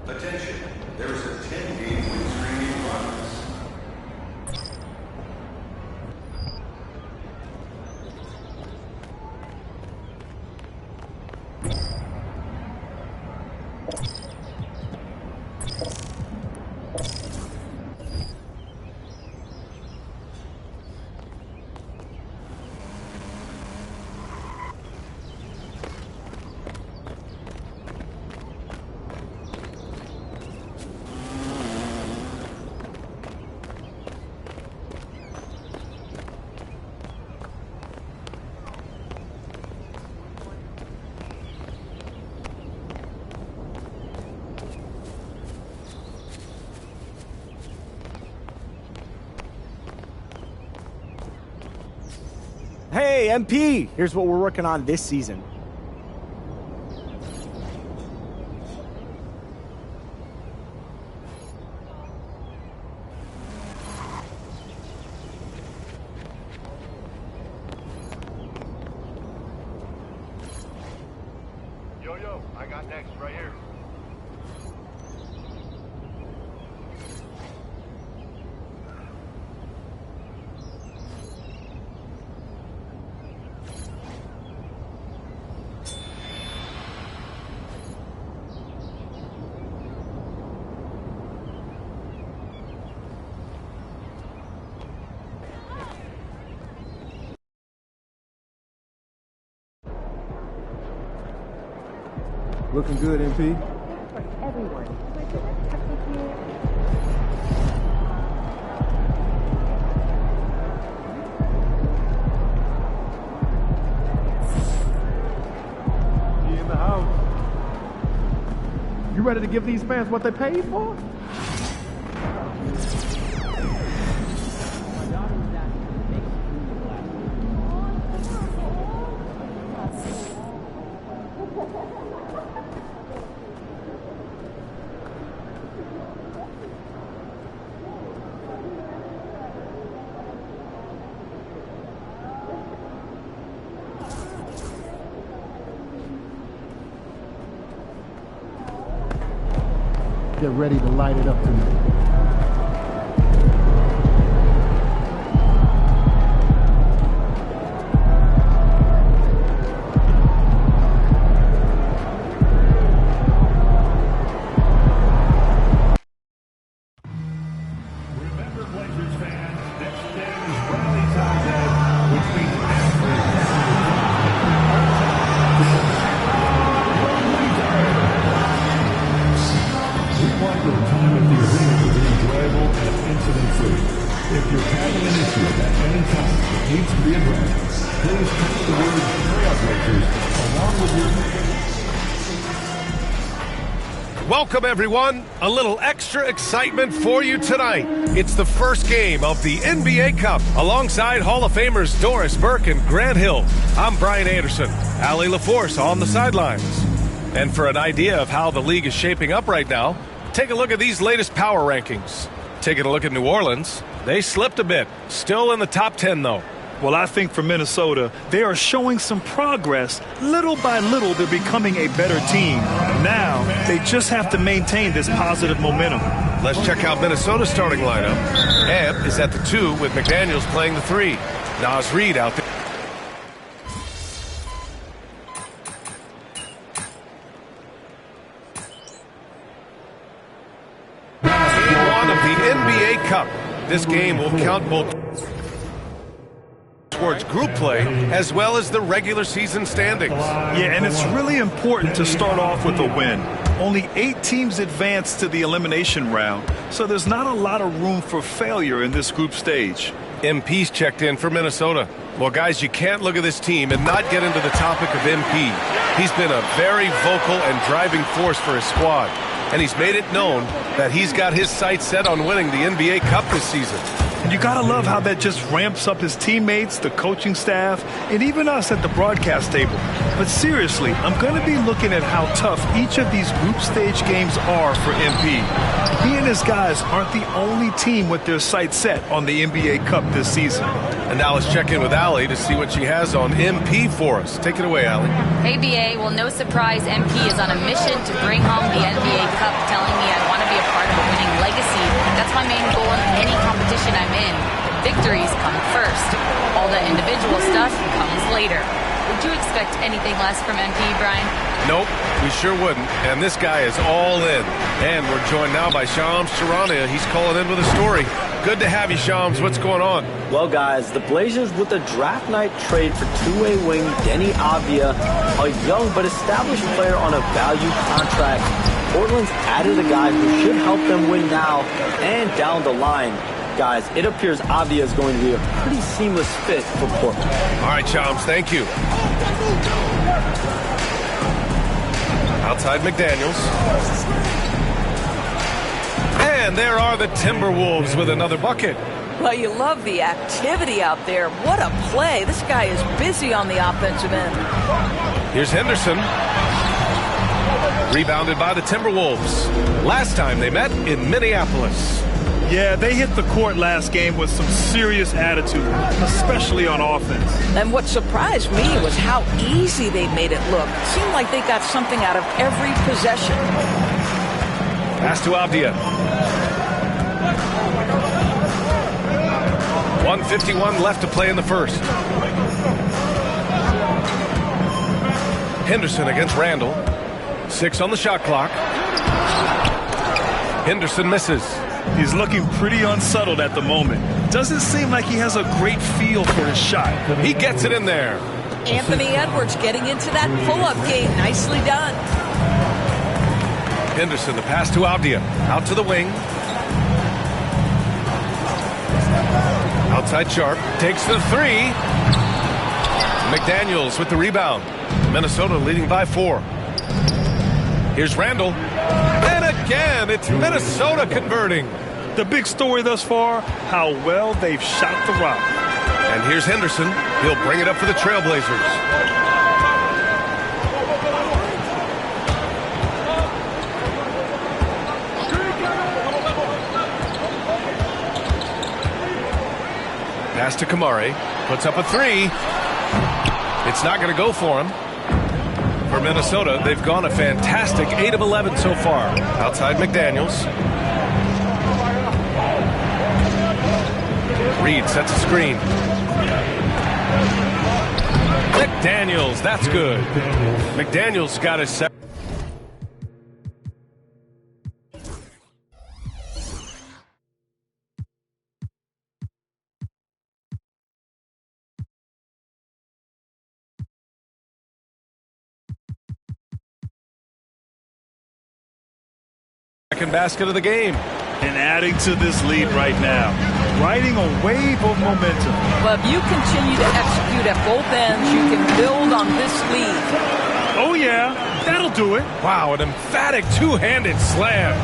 Attention, there is a 10-game win streak in progress. Hey, MP! Here's what we're working on this season. Yo, I got next right here. Looking good, MP. For everyone. You in the house? You ready to give these fans what they paid for? Get ready to light it up tonight. Remember, Blazers fans, this game is rally time day, which means every we want your time at the arena to be enjoyable and incident-free. If you're having an issue at any time that needs to be addressed, please text the word Trailblazers along with your Welcome, everyone. A little extra excitement for you tonight. It's the first game of the NBA Cup alongside Hall of Famers Doris Burke and Grant Hill. I'm Brian Anderson, Allie LaForce on the sidelines. And for an idea of how the league is shaping up right now, take a look at these latest power rankings. Taking a look at New Orleans, they slipped a bit. Still in the top 10, though. Well, I think for Minnesota, they are showing some progress. Little by little, they're becoming a better team. Now, they just have to maintain this positive momentum. Let's check out Minnesota's starting lineup. Ebb is at the 2 with McDaniels playing the 3. Naz Reid out there. Game 1 of the NBA Cup. This game will count both towards group play as well as the regular season standings. Yeah, and it's really important to start off with a win. Only 8 teams advance to the elimination round, so there's not a lot of room for failure in this group stage. MP's checked in for Minnesota. Well, guys, you can't look at this team and not get into the topic of MP. He's been a very vocal and driving force for his squad, and he's made it known that he's got his sights set on winning the NBA Cup this season. And you got to love how that just ramps up his teammates, the coaching staff, and even us at the broadcast table. But seriously, I'm going to be looking at how tough each of these group stage games are for MP. He and his guys aren't the only team with their sights set on the NBA Cup this season. And now let's check in with Allie to see what she has on MP for us. Take it away, Allie. Hey, BA. Well, no surprise, MP is on a mission to bring home the NBA Cup, telling me I want to be a part of a winning legacy. That's my main goal in any competition I'm in. Victories come first. All the individual stuff comes later. Would you expect anything less from MP, Brian? Nope, we sure wouldn't. And this guy is all in. And we're joined now by Shams Charania. He's calling in with a story. Good to have you, Shams. What's going on? Well, guys, the Blazers with a draft night trade for two-way wing Denny Avdia, a young but established player on a value contract. Portland's added a guy who should help them win now and down the line. Guys, it appears Avdia is going to be a pretty seamless fit for Portland. All right, Shams, thank you. Outside McDaniels. And there are the Timberwolves with another bucket. Well, you love the activity out there. What a play. This guy is busy on the offensive end. Here's Henderson. Rebounded by the Timberwolves. Last time they met in Minneapolis. Yeah, they hit the court last game with some serious attitude, especially on offense. And what surprised me was how easy they made it look. It seemed like they got something out of every possession. Pass to Avdia. 1:51 left to play in the first. Henderson against Randall. 6 on the shot clock. Henderson misses. He's looking pretty unsettled at the moment. Doesn't seem like he has a great feel for his shot. He gets it in there. Anthony Edwards getting into that pull-up game. Nicely done. Henderson, the pass to Avdia. Out to the wing. Outside Sharp. Takes the three. McDaniels with the rebound. Minnesota leading by 4. Here's Randall. And again, it's Minnesota converting. The big story thus far, how well they've shot the rock. And here's Henderson. He'll bring it up for the Trailblazers. Pass to Kamari. Puts up a 3. It's not going to go for him. For Minnesota, they've gone a fantastic 8 of 11 so far. Outside McDaniels. Reed sets a screen. McDaniels, that's good. McDaniels got his set. Second basket of the game. And adding to this lead right now. Riding a wave of momentum. Well, if you continue to execute at both ends, you can build on this lead. Oh, yeah. That'll do it. Wow, an emphatic two-handed slam.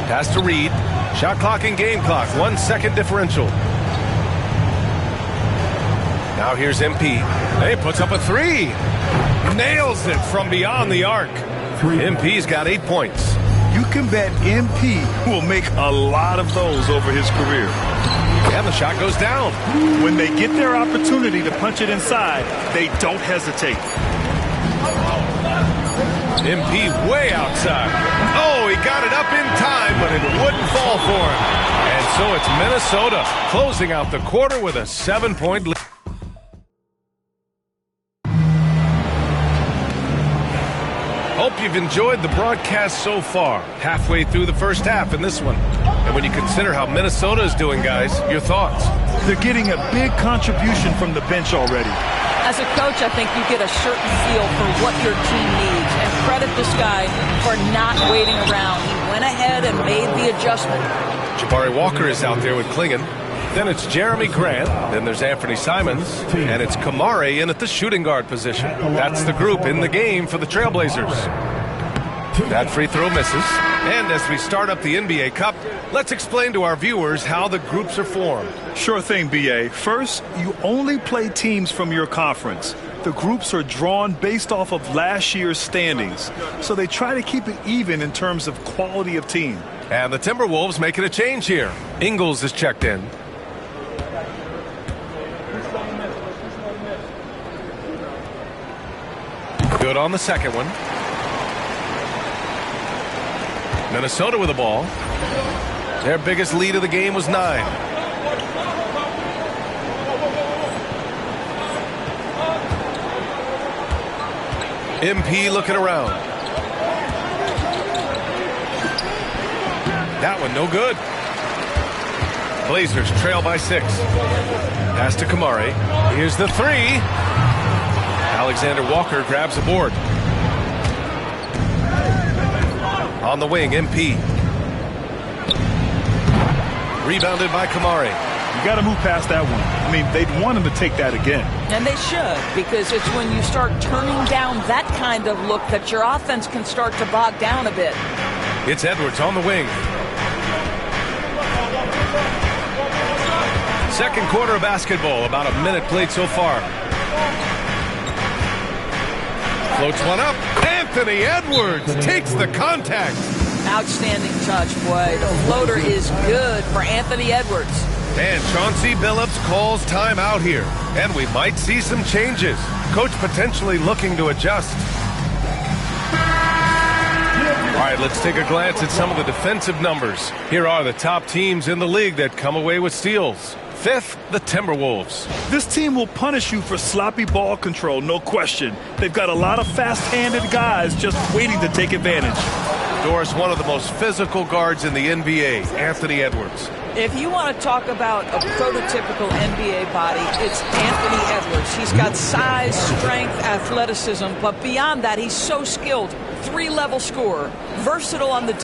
Pass to Reed. Shot clock and game clock. 1 second differential. Now here's MP. He puts up a 3. Nails it from beyond the arc. MP's got 8 points. You can bet MP will make a lot of those over his career. And the shot goes down. When they get their opportunity to punch it inside, they don't hesitate. MP way outside. Oh, he got it up in time, but it wouldn't fall for him. And so it's Minnesota closing out the quarter with a 7-point lead. Hope you've enjoyed the broadcast so far. Halfway through the first half in this one. And when you consider how Minnesota is doing, guys, your thoughts? They're getting a big contribution from the bench already. As a coach, I think you get a certain feel for what your team needs. And credit this guy for not waiting around. He went ahead and made the adjustment. Jabari Walker is out there with Klingon. Then it's Jeremy Grant. Then there's Anthony Simons. And it's Kamari in at the shooting guard position. That's the group in the game for the Trailblazers. That free throw misses. And as we start up the NBA Cup, let's explain to our viewers how the groups are formed. Sure thing, B.A. First, you only play teams from your conference. The groups are drawn based off of last year's standings, so they try to keep it even in terms of quality of team. And the Timberwolves making a change here. Ingles is checked in. Good on the second one. Minnesota with the ball. Their biggest lead of the game was 9. MP looking around. That one no good. Blazers trail by 6. Pass to Kamari. Here's the 3. Alexander Walker grabs the board. On the wing, MP. Rebounded by Kamari. You got to move past that one. I mean, they'd want him to take that again. And they should, because it's when you start turning down that kind of look that your offense can start to bog down a bit. It's Edwards on the wing. Second quarter of basketball, about a minute played so far. Floats one up. Anthony Edwards takes the contact. Outstanding touch, boy. The floater is good for Anthony Edwards. And Chauncey Billups calls timeout here. And we might see some changes. Coach potentially looking to adjust. All right, let's take a glance at some of the defensive numbers. Here are the top teams in the league that come away with steals. 5th, the Timberwolves. This team will punish you for sloppy ball control, no question. They've got a lot of fast-handed guys just waiting to take advantage. Doris, one of the most physical guards in the NBA, Anthony Edwards. If you want to talk about a prototypical NBA body, it's Anthony Edwards. He's got size, strength, athleticism, but beyond that, he's so skilled. 3-level scorer, versatile on the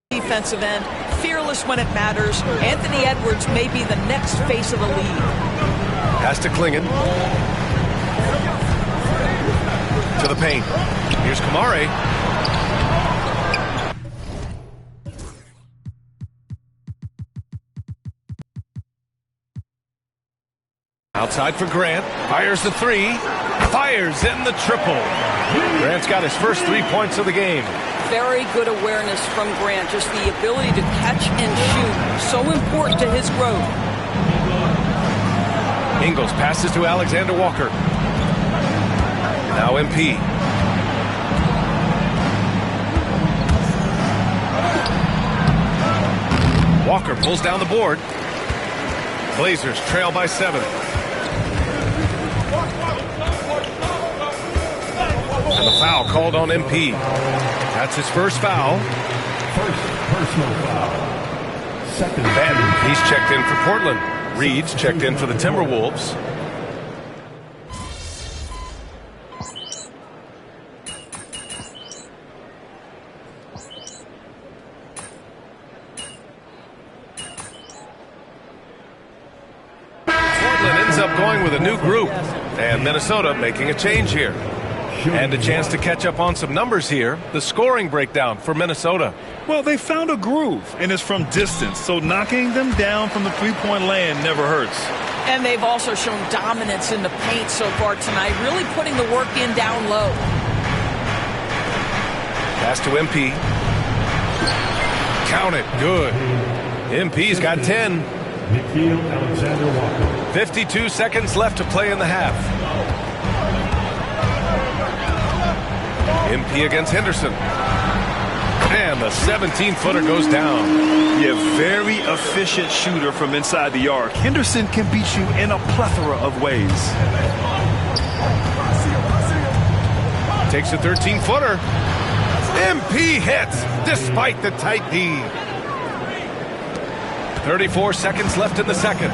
defensive end, fearless when it matters. Anthony Edwards may be the next face of the league. Pass to Klingon. To the paint. Here's Kamari. Outside for Grant. Fires the 3. Fires in the triple. Grant's got his first 3 points of the game. Very good awareness from Grant. Just the ability to catch and shoot. So important to his growth. Ingles passes to Alexander Walker. Now MP. Walker pulls down the board. Blazers trail by 7. And the foul called on MP. That's his first foul. First personal foul. Second. Banton, he's checked in for Portland. Reed's checked in for the Timberwolves. Portland ends up going with a new group. And Minnesota making a change here. And a chance to catch up on some numbers here. The scoring breakdown for Minnesota. Well, they found a groove, and it's from distance, so knocking them down from the three-point land never hurts. And they've also shown dominance in the paint so far tonight, really putting the work in down low. Pass to MP. Count it. Good. MP's got 10. Nikhil Alexander Walker. 52 seconds left to play in the half. MP against Henderson. And the 17-footer goes down. Yeah, very efficient shooter from inside the arc. Henderson can beat you in a plethora of ways. Takes a 13-footer. MP hits despite the tight D. 34 seconds left in the second.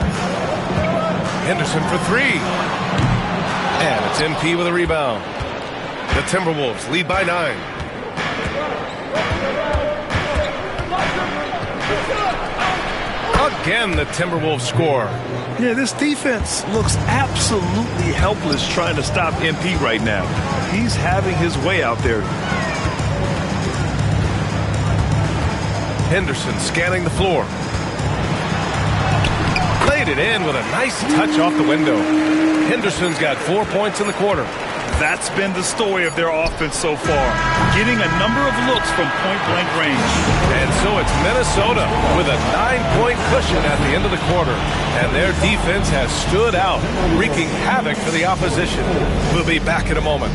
Henderson for 3. And it's MP with a rebound. The Timberwolves lead by 9. again, the Timberwolves score. Yeah, this defense looks absolutely helpless trying to stop MP right now. He's having his way out there. Henderson scanning the floor. Laid it in with a nice touch off the window. Henderson's got 4 points in the quarter. That's been the story of their offense so far, getting a number of looks from point-blank range. And so it's Minnesota with a 9-point cushion at the end of the quarter. And their defense has stood out, wreaking havoc for the opposition. We'll be back in a moment.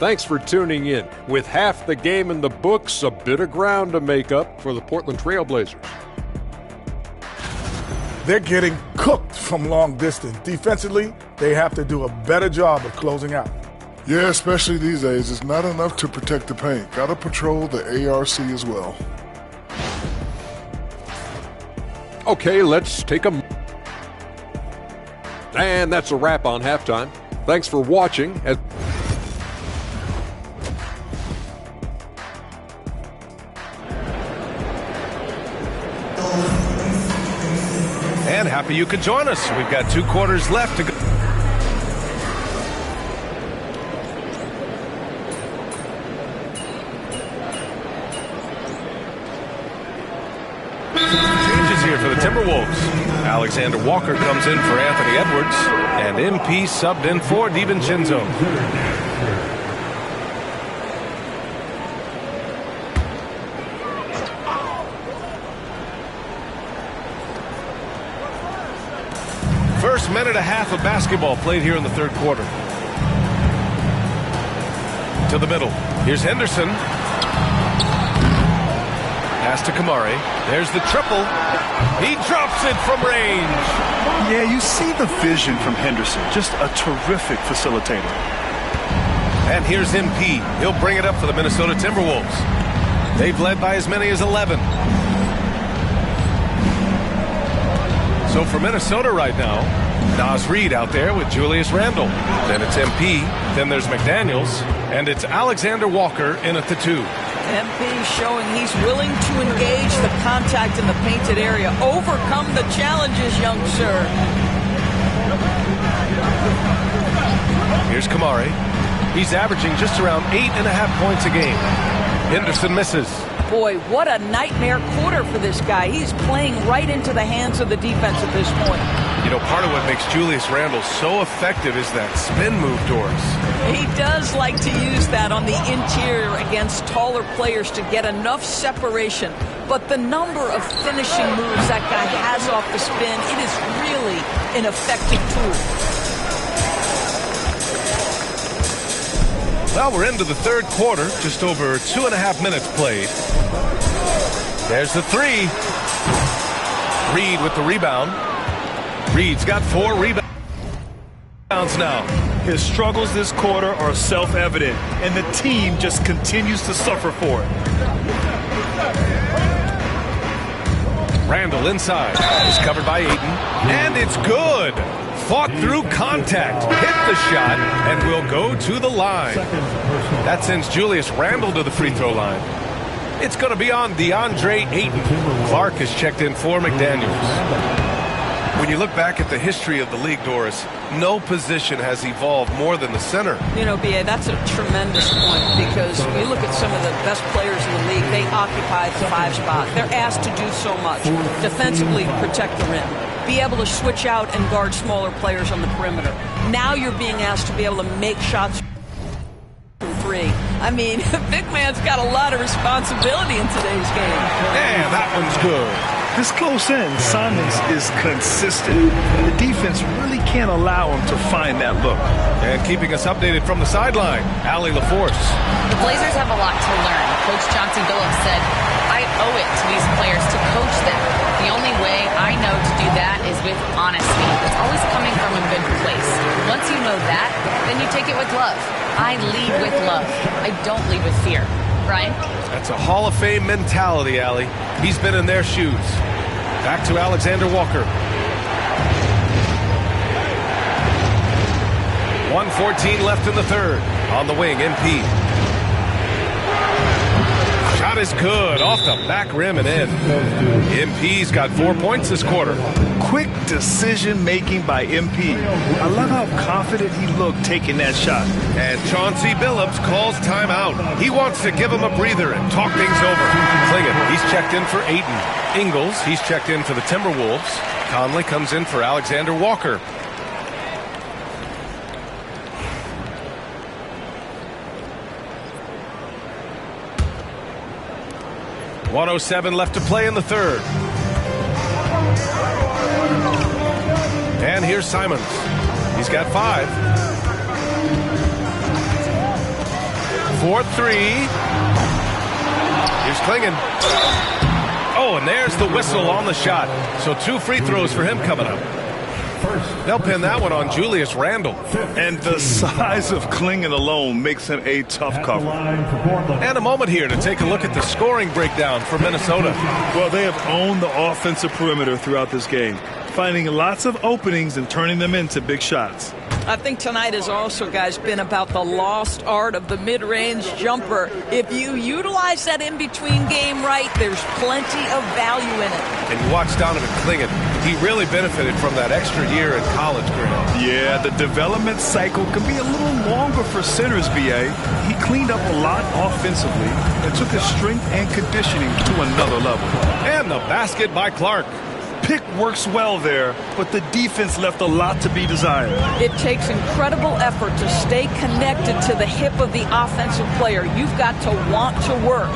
Thanks for tuning in. With half the game in the books, a bit of ground to make up for the Portland Trail Blazers. They're getting cooked from long distance. Defensively, they have to do a better job of closing out. Yeah, especially these days. It's not enough to protect the paint. Got to patrol the ARC as well. Okay, let's take a... And that's a wrap on halftime. Thanks for watching. And happy you could join us. We've got 2 quarters left to go. Changes here for the Timberwolves. Alexander Walker comes in for Anthony Edwards, and MP subbed in for DiVincenzo. First minute and a half of basketball played here in the third quarter. To the middle. Here's Henderson. Pass to Kamari. There's the triple. He drops it from range. Yeah, you see the vision from Henderson. Just a terrific facilitator. And here's MP. He'll bring it up for the Minnesota Timberwolves. They've led by as many as 11. So for Minnesota right now, Naz Reid out there with Julius Randle. Then it's MP. Then there's McDaniels. And it's Alexander Walker in at the 2. MP showing he's willing to engage the contact in the painted area. Overcome the challenges, young sir. Here's Kamari. He's averaging just around 8.5 points a game. Henderson misses. Boy, what a nightmare quarter for this guy. He's playing right into the hands of the defense at this point. You know, part of what makes Julius Randle so effective is that spin move, Doris. He does like to use that on the interior against taller players to get enough separation. But the number of finishing moves that guy has off the spin, it is really an effective tool. Well, we're into the third quarter, just over 2.5 minutes played. There's the 3. Reid with the rebound. Reid's got 4 rebounds now. His struggles this quarter are self-evident, and the team just continues to suffer for it. Randle inside. Is covered by Ayton. And it's good. Fought through contact, hit the shot, and will go to the line. That sends Julius Randle to the free throw line. It's going to be on DeAndre Ayton. Clark has checked in for McDaniels. When you look back at the history of the league, Doris, no position has evolved more than the center. You know, B.A., that's a tremendous point because when you look at some of the best players in the league, they occupy the 5 spot. They're asked to do so much. Defensively, protect the rim. Be able to switch out and guard smaller players on the perimeter. Now you're being asked to be able to make shots from 3. I mean, big man's got a lot of responsibility in today's game. Man, that one's good. This close in, Simons is consistent. The defense really can't allow him to find that look. And keeping us updated from the sideline, Allie LaForce. The Blazers have a lot to learn. Coach Chauncey Billups said, I owe it to these players to coach them. The only way I know to do that is with honesty. It's always coming from a good place. Once you know that, then you take it with love. I lead with love. I don't lead with fear. Brian? That's a Hall of Fame mentality, Allie. He's been in their shoes. Back to Alexander Walker. 1:14 left in the third. On the wing, MP. Shot is good. Off the back rim and in. MP's got 4 points this quarter. Quick decision-making by MP. I love how confident he looked taking that shot. And Chauncey Billups calls timeout. He wants to give him a breather and talk things over. Klingon, he's checked in for Ayton. Ingles, he's checked in for the Timberwolves. Conley comes in for Alexander Walker. .107 left to play in the third. And here's Simons. He's got 5. 4-3. Here's Klingon. Oh, and there's the whistle on the shot. So 2 free throws for him coming up. They'll pin that one on Julius Randle. And the size of Klingon alone makes him a tough cover. And a moment here to take a look at the scoring breakdown for Minnesota. Well, they have owned the offensive perimeter throughout this game, finding lots of openings and turning them into big shots. I think tonight has also, guys, been about the lost art of the mid-range jumper. If you utilize that in-between game right, there's plenty of value in it. And you watch Donovan Klingon. He really benefited from that extra year in college, Grant. Yeah, the development cycle can be a little longer for centers, BA. He cleaned up a lot offensively and took his strength and conditioning to another level. And the basket by Clark. Pick works well there, but the defense left a lot to be desired. It takes incredible effort to stay connected to the hip of the offensive player. You've got to want to work.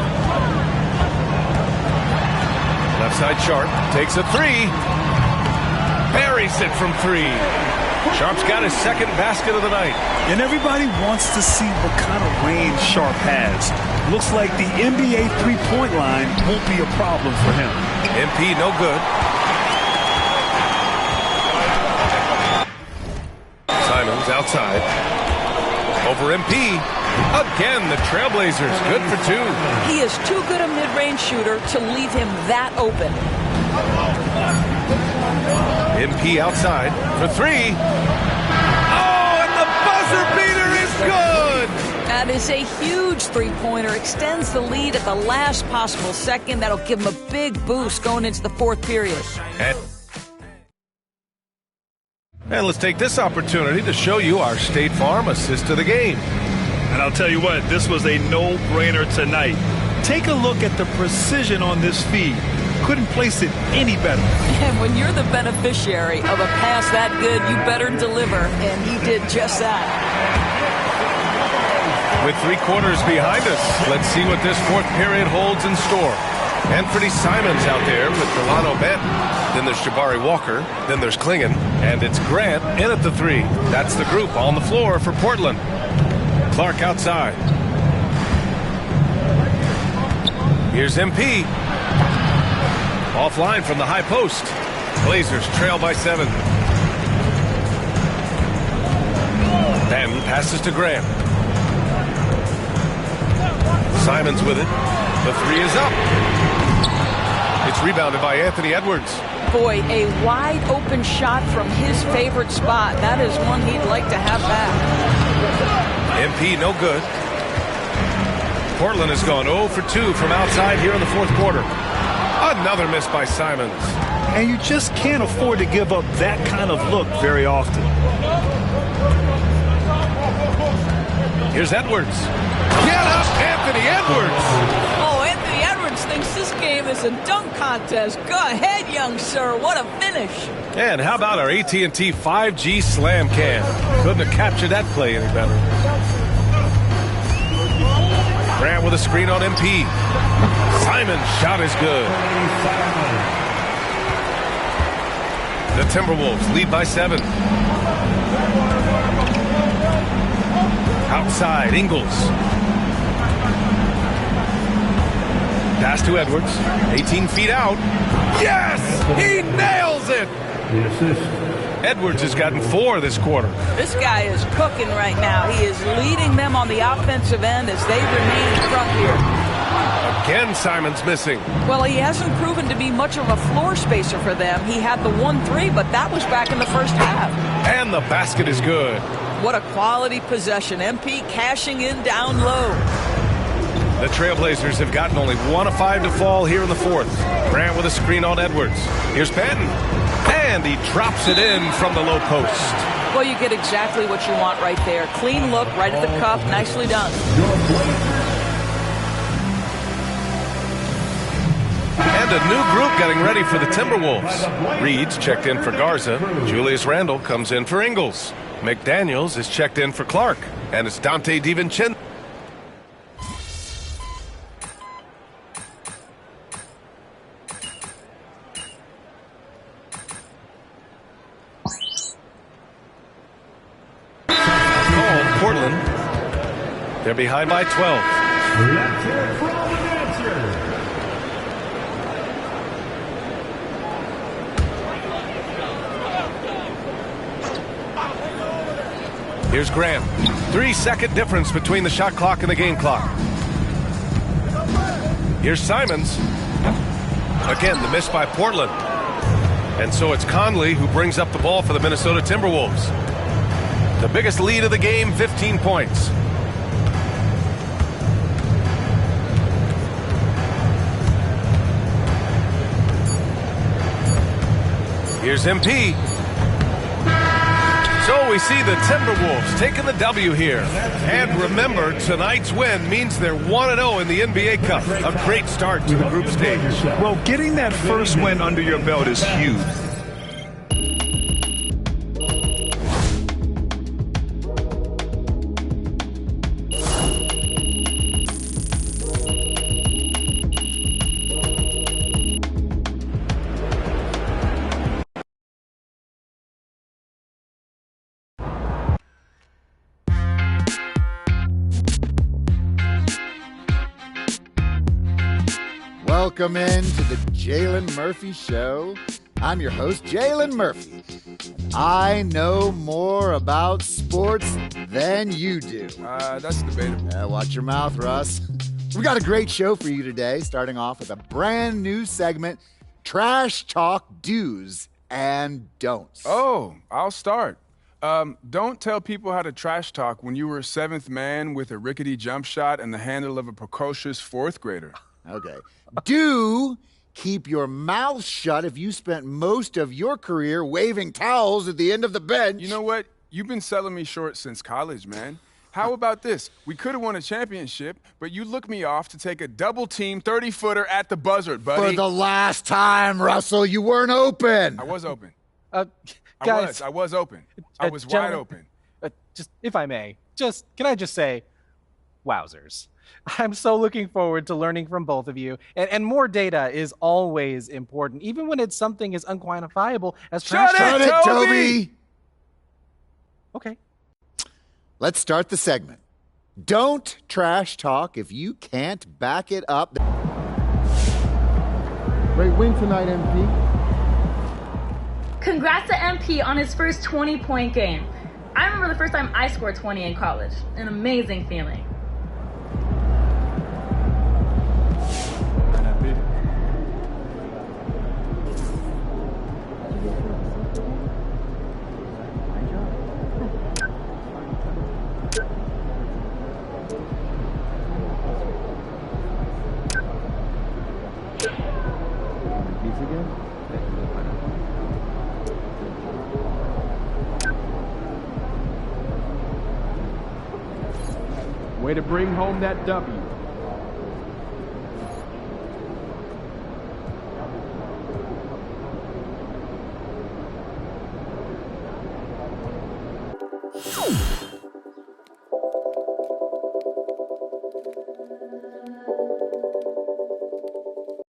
Left side Sharp takes a 3. Buries it from 3. Sharp's got his second basket of the night. And everybody wants to see what kind of range Sharp has. Looks like the NBA three-point line won't be a problem for him. MP no good. Simons outside. Over MP. Again, the Trailblazers good for 2. He is too good a mid-range shooter to leave him that open. MP outside for 3. Oh, and the buzzer beater is good! That is a huge three-pointer. Extends the lead at the last possible second. That'll give him a big boost going into the fourth period. And let's take this opportunity to show you our State Farm assist of the game. And I'll tell you what, this was a no-brainer tonight. Take a look at the precision on this feed. Couldn't place it any better. And when you're the beneficiary of a pass that good, you better deliver, and he did just that. With 3 quarters behind us, let's see what this fourth period holds in store. Anthony Simons out there with Delano Benton. Then there's Jabari Walker. Then there's Klingon. And it's Grant in at the 3. That's the group on the floor for Portland. Clark outside. Here's MP. Offline from the high post. Blazers trail by 7. Benton passes to Grant. Simons with it. The 3 is up. It's rebounded by Anthony Edwards. Boy, a wide open shot from his favorite spot. That is one he'd like to have back. MP no good. Portland has gone 0 for 2 from outside here in the fourth quarter. Another miss by Simons. And you just can't afford to give up that kind of look very often. Here's Edwards. Get up, Anthony Edwards! Oh, Anthony Edwards thinks this game is a dunk contest. Go ahead, young sir. What a finish. And how about our AT&T 5G Slam Cam? Couldn't have captured that play any better. Grant with a screen on MP. Simon's shot is good. The Timberwolves lead by 7. Outside, Ingles. Pass to Edwards. 18 feet out. Yes! He nails it! The assist. Edwards has gotten 4 this quarter. This guy is cooking right now. He is leading them on the offensive end as they remain in front here. Again, Simon's missing. Well, he hasn't proven to be much of a floor spacer for them. He had the 1-3, but that was back in the first half. And the basket is good. What a quality possession. MP cashing in down low. The Trailblazers have gotten only 1 of 5 to fall here in the fourth. Grant with a screen on Edwards. Here's Patton. And he drops it in from the low post. Well, you get exactly what you want right there. Clean look, right at the cup. Nicely done. And a new group getting ready for the Timberwolves. Reed's checked in for Garza. Julius Randle comes in for Ingles. McDaniels is checked in for Clark. And it's Dante DiVincenzo. Portland. They're behind by 12. Let's hear it from the answer. Here's Graham. 3-second difference between the shot clock and the game clock. Here's Simons. Again, the miss by Portland. And so it's Conley who brings up the ball for the Minnesota Timberwolves. The biggest lead of the game, 15 points. Here's MP. So we see the Timberwolves taking the W here. And remember, tonight's win means they're 1-0 in the NBA Cup. A great start to the group stage. Well, getting that first win under your belt is huge. Welcome in to the Jalen Murphy Show. I'm your host, Jalen Murphy. I know more about sports than you do. That's debatable. Watch your mouth, Russ. We got a great show for you today, starting off with a brand new segment, Trash Talk Do's and Don'ts. Oh, I'll start. Don't tell people how to trash talk when you were a seventh man with a rickety jump shot and the handle of a precocious fourth grader. Okay. Do keep your mouth shut if you spent most of your career waving towels at the end of the bench. You know what? You've been selling me short since college, man. How about this? We could have won a championship, but you looked me off to take a double-team 30-footer at the buzzard, buddy. For the last time, Russell, you weren't open. I was open. Guys. I was open. I was wide open. Just, if I may, can I just say, wowzers. I'm so looking forward to learning from both of you. And more data is always important, even when it's something as unquantifiable as trash talk. Shut it, Toby! Okay. Let's start the segment. Don't trash talk if you can't back it up. Great win tonight, MP. Congrats to MP on his first 20-point game. I remember the first time I scored 20 in college. An amazing feeling. Way to bring home that W.